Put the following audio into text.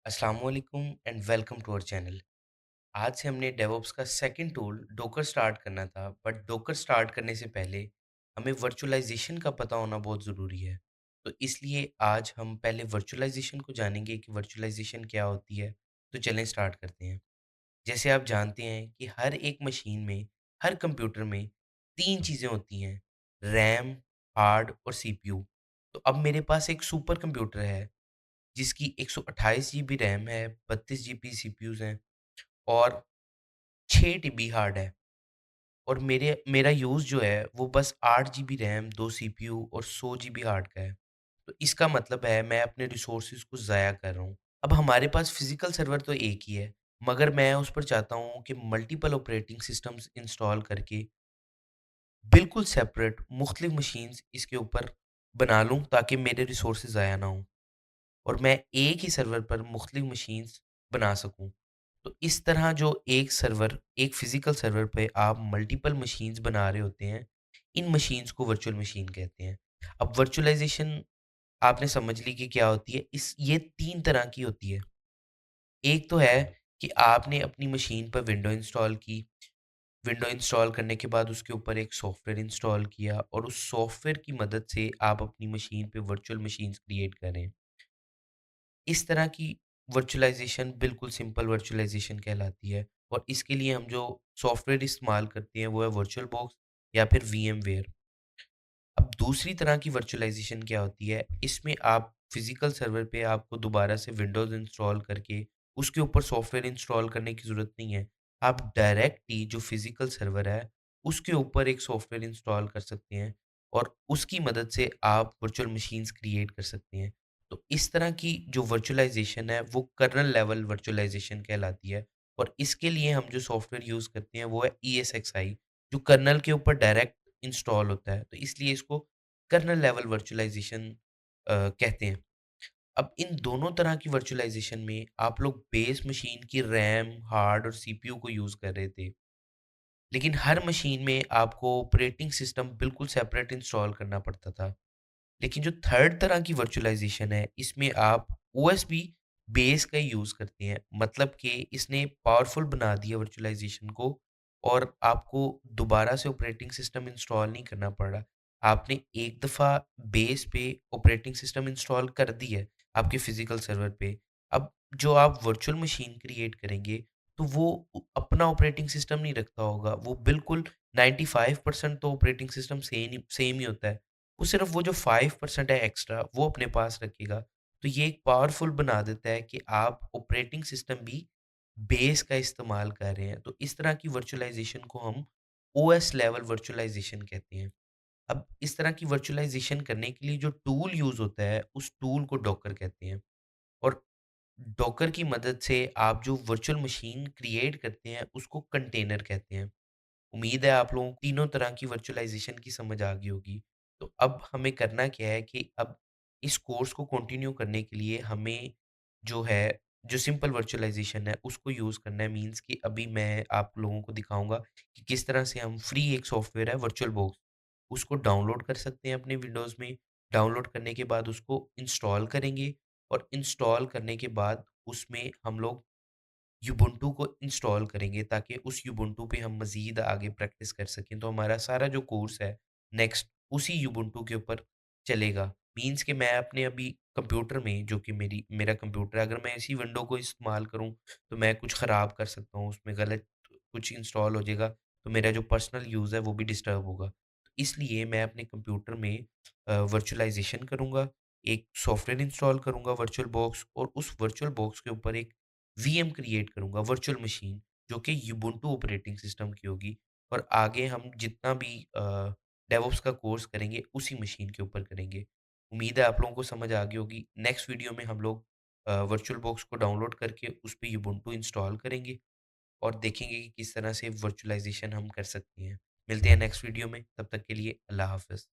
अस्सलामुअलैकुम and welcome to our channel. आज से हमने डेवऑप्स का सेकंड टूल डोकर स्टार्ट करना था, बट डोकर स्टार्ट करने से पहले हमें वर्चुअलाइजेशन का पता होना बहुत ज़रूरी है। तो इसलिए आज हम पहले वर्चुअलाइजेशन को जानेंगे कि वर्चुअलाइजेशन क्या होती है। तो चलें स्टार्ट करते हैं। जैसे आप जानते हैं कि हर एक मशीन में, हर कंप्यूटर में 3 चीज़ें होती हैं, रैम, हार्ड और सीपीयू। तो अब मेरे पास एक सुपर कंप्यूटर है जिसकी 128 जीबी रैम है, 32 जीबी सीपीयूज़ हैं और 6 टीबी हार्ड है। और मेरा यूज़ जो है वो बस 8 जीबी रैम, 2 सीपीयू और 100 जीबी हार्ड का है। तो इसका मतलब है मैं अपने रिसोर्सेज़ को ज़ाया कर रहा हूँ। अब हमारे पास फ़िज़िकल सर्वर तो एक ही है, मगर मैं उस पर चाहता हूँ कि मल्टीपल ऑपरेटिंग सिस्टम्स इंस्टॉल करके बिल्कुल सेपरेट मुख्तलिफ़ मशीन्स इसके ऊपर बना लूँ ताकि मेरे रिसोर्सेज़ ज़ाया ना हों। और मैं एक ही सर्वर पर मुख्तलिफ मशीन्स बना सकूँ। तो इस तरह जो एक फ़िज़िकल सर्वर पे आप मल्टीपल मशीन्स बना रहे होते हैं, इन मशीन्स को वर्चुअल मशीन कहते हैं। अब वर्चुअलाइज़ेशन आपने समझ ली कि क्या होती है। इस ये 3 तरह की होती है। एक तो है कि आपने अपनी मशीन पर विंडो इंस्टॉल की, विंडो इंस्टॉल करने के बाद उसके ऊपर एक सॉफ्टवेयर इंस्टॉल किया और उस सॉफ्टवेयर की मदद से आप अपनी मशीन पे वर्चुअल मशीन्स क्रिएट करें। इस तरह की वर्चुअलाइज़ेशन बिल्कुल सिंपल वर्चुअलाइज़ेशन कहलाती है और इसके लिए हम जो सॉफ्टवेयर इस्तेमाल करते हैं वो है वर्चुअल बॉक्स या फिर वीएमवेयर। अब दूसरी तरह की वर्चुअलाइज़ेशन क्या होती है, इसमें आप फिज़िकल सर्वर पे आपको दोबारा से विंडोज़ इंस्टॉल करके उसके ऊपर सॉफ्टवेयर इंस्टॉल करने की ज़रूरत नहीं है। आप डायरेक्ट ही जो फिज़िकल सर्वर है, उसके ऊपर एक सॉफ्टवेयर इंस्टॉल कर सकते हैं और उसकी मदद से आप वर्चुअल मशीन्स क्रिएट कर सकते हैं। तो इस तरह की जो वर्चुअलाइज़ेशन है, वो कर्नेल लेवल वर्चुअलाइज़ेशन कहलाती है और इसके लिए हम जो सॉफ्टवेयर यूज़ करते हैं, वो है ESXi, जो कर्नेल के ऊपर डायरेक्ट इंस्टॉल होता है, तो इसलिए इसको कर्नेल लेवल वर्चुअलाइज़ेशन कहते हैं। अब इन दोनों तरह की वर्चुअलाइज़ेशन में आप लोग बेस मशीन की रैम, हार्ड और सीपीयू को यूज़ कर रहे थे। लेकिन हर मशीन में आपको ऑपरेटिंग सिस्टम बिल्कुल सेपरेट इंस्टॉल करना पड़ता था। लेकिन जो थर्ड तरह की वर्चुअलाइज़ेशन है, इसमें आप ओएसबी बेस का यूज़ करते हैं। मतलब कि इसने पावरफुल बना दिया वर्चुअलाइज़ेशन को और आपको दोबारा से ऑपरेटिंग सिस्टम इंस्टॉल नहीं करना पड़ रहा। आपने एक दफ़ा बेस पे ऑपरेटिंग सिस्टम इंस्टॉल कर दी है, आपके फ़िज़िकल सर्वर पे। अब जो आप वर्चुअल मशीन क्रिएट करेंगे, तो वो अपना ऑपरेटिंग सिस्टम नहीं रखता होगा। वो बिल्कुल 95% तो ऑपरेटिंग सिस्टम सेम ही होता है। वो सिर्फ़ वो जो 5% है एक्स्ट्रा वो अपने पास रखेगा। तो ये एक पावरफुल बना देता है कि आप ऑपरेटिंग सिस्टम भी बेस का इस्तेमाल कर रहे हैं। तो इस तरह की वर्चुअलाइज़ेशन को हम ओएस लेवल वर्चुअलाइज़ेशन कहते हैं। अब इस तरह की वर्चुअलाइज़ेशन करने के लिए जो टूल यूज़ होता है, उस टूल को डॉकर कहते हैं और डॉकर की मदद से आप जो वर्चुअल मशीन क्रिएट करते हैं, उसको कंटेनर कहते हैं। उम्मीद है आप लोगों को तीनों तरह की वर्चुअलाइज़ेशन की समझ आ गई होगी। तो अब हमें करना क्या है कि अब इस कोर्स को कंटिन्यू करने के लिए हमें जो है, जो सिंपल वर्चुअलाइज़ेशन है उसको यूज़ करना है। मीन्स कि अभी मैं आप लोगों को दिखाऊँगा कि किस तरह से हम फ्री एक सॉफ्टवेयर है वर्चुअल बॉक्स, उसको डाउनलोड कर सकते हैं अपने विंडोज़ में। डाउनलोड करने के बाद उसको इंस्टॉल करेंगे और इंस्टॉल करने के बाद उसमें हम लोग युबुंटू को इंस्टॉल करेंगे ताकि उस युबुंटू पे हम मज़ीद आगे प्रैक्टिस कर सकें। तो हमारा सारा जो कोर्स है नेक्स्ट उसी युबुंटू के ऊपर चलेगा। मीन्स कि मैं अपने अभी कंप्यूटर में जो कि मेरा कंप्यूटर है, अगर मैं इसी विंडो को इस्तेमाल करूँ तो मैं कुछ ख़राब कर सकता हूँ, उसमें गलत कुछ इंस्टॉल हो जाएगा, तो मेरा जो पर्सनल यूज़ है वो भी डिस्टर्ब होगा। तो इसलिए मैं अपने कंप्यूटर में वर्चुअलाइज़ेशन करूँगा, एक सॉफ्टवेयर इंस्टॉल करूँगा वर्चुअल बॉक्स और उस वर्चुअल बॉक्स के ऊपर एक वीएम क्रिएट करूँगा वर्चुअल मशीन, जो कि यूबुंटू ऑपरेटिंग सिस्टम की होगी और आगे हम जितना भी डेवऑप्स का कोर्स करेंगे उसी मशीन के ऊपर करेंगे। उम्मीद है आप लोगों को समझ आ गई होगी। नेक्स्ट वीडियो में हम लोग वर्चुअल बॉक्स को डाउनलोड करके उस पे यूबुंटू इंस्टॉल करेंगे और देखेंगे कि किस तरह से वर्चुअलाइज़ेशन हम कर सकते हैं। मिलते हैं नेक्स्ट वीडियो में, तब तक के लिए अल्लाह हाफ़िज़।